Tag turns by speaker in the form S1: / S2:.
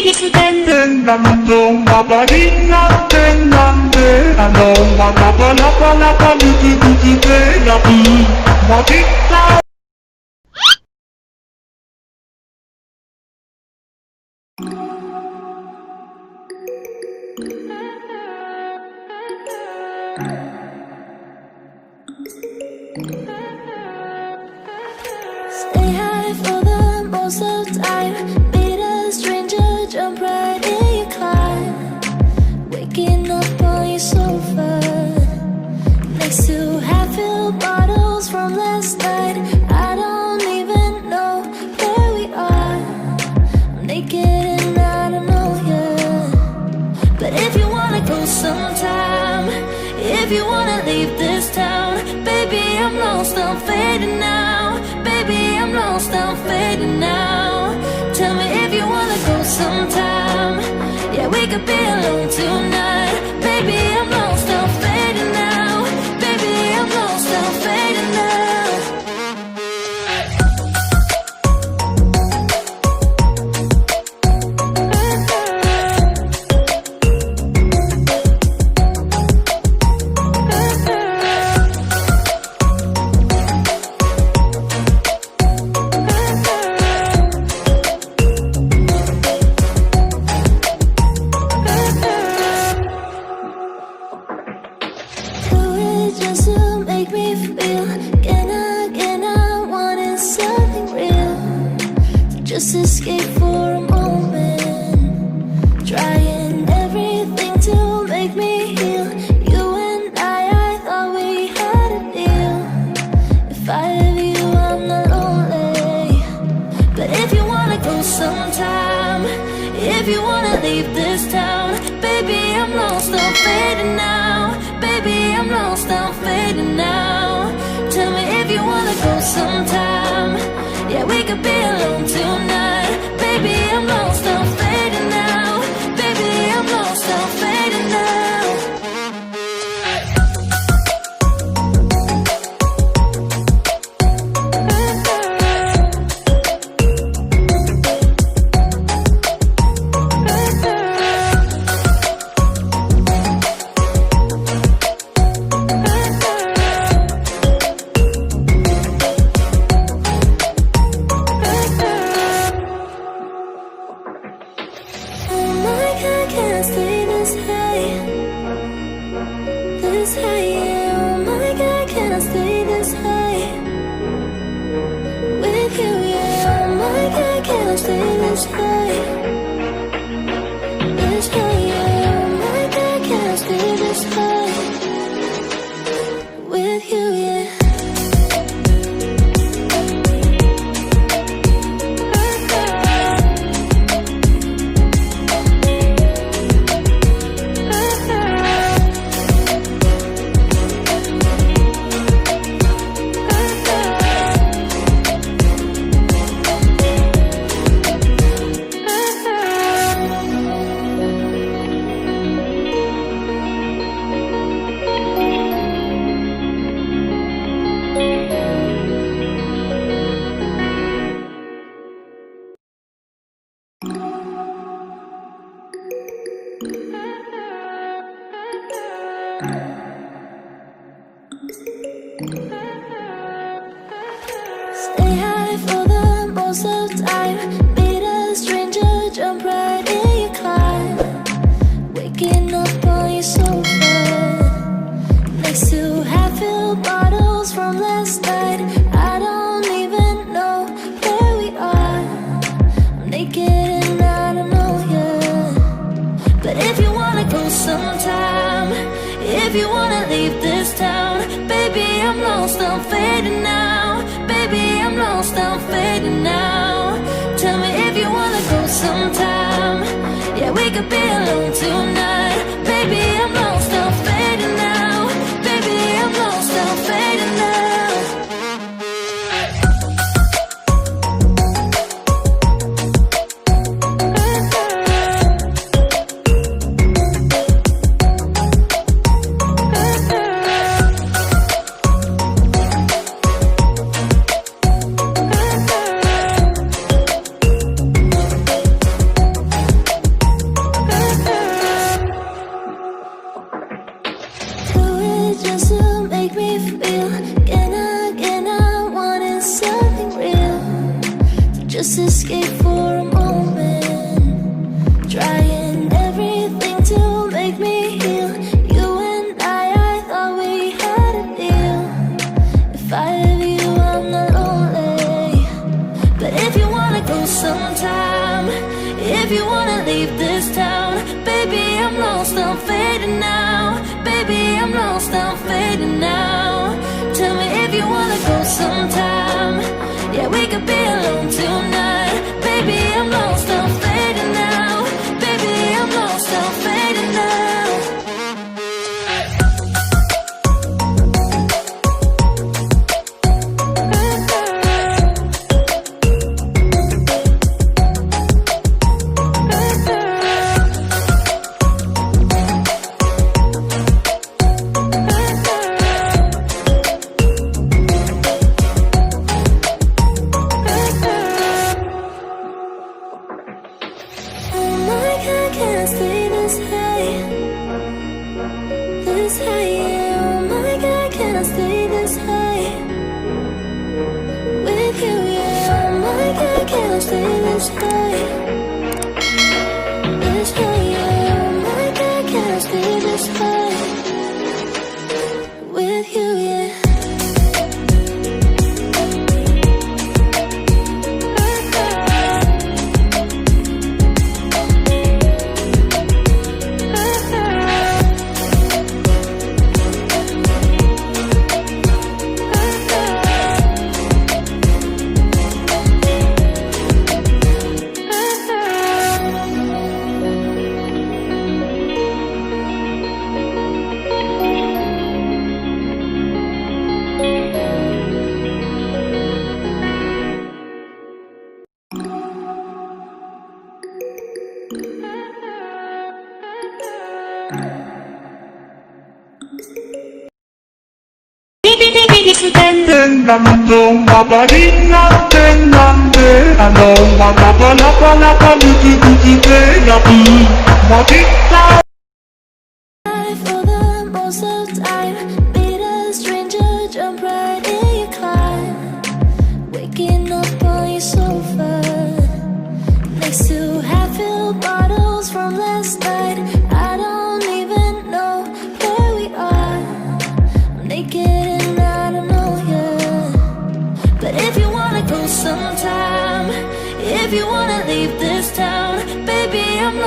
S1: Nandong mabalingan tenande Anong manapalapalapa Luti-luti nabi Makita.
S2: Stay high for the most of time. Meet a stranger, jump right in your climb. Waking up on your sofa next to half-filled bottles from last night. I don't even know where we are. I'm naked and I don't know you. But if you wanna go sometime, if you wanna leave this town, baby, I'm lost, I'm fading now. Baby, I'm lost, I'm fading now. Tell me if you wanna go sometime. Yeah, we could be alone tonight. Baby, I'm lost, I'm fading now. Baby, I'm lost, I'm fading now. Just to make me feel, can I wanted something real. So just escape for a moment, trying everything to make me heal. You and I thought we had a deal. If I have you, I'm not lonely. But if you wanna go sometime, if you wanna leave this town, baby, I'm lost, I'm fading now. Baby, I'm lost, I'm fading now. Tell me if you wanna go sometime. Yeah, we could be alone tonight. Baby, I'm lost, I'm fading now. Baby, I'm lost, I'm fading now. Stay high for the most of time. Meet a stranger, jump right in your climb. Waking up on your sofa next to half-filled bottles from last night. I don't even know where we are. I'm naked and I don't know you. But if you wanna go sometime, if you wanna leave this town, baby, I'm lost, I'm fading now. Baby, I'm lost, I'm fading now. Tell me if you wanna go sometime. Yeah, we could be alone tonight. Baby, I'm lost, I'm fading now. Baby, I'm lost, I'm fading now. if you wanna leave this town. Baby, I'm lost, I'm fading now. Baby, I'm lost, I'm fading now. Tell me if you wanna go sometime. Yeah, we could be alone tonight. Baby, I'm lost, I'm fading now. Baby, I'm lost, I'm fading now.
S1: Tenang mabalingan tenang de ano mapapalapalapa lutu-lutu de nabi makita.
S2: For the most of time, meet a stranger, jump right in your car. Waking up on your sofa, next to half-filled bottles from last night. I don't even know where we are. I'm naked and I don't know you. But if you wanna go sometime, if you wanna leave this town, baby, I'm not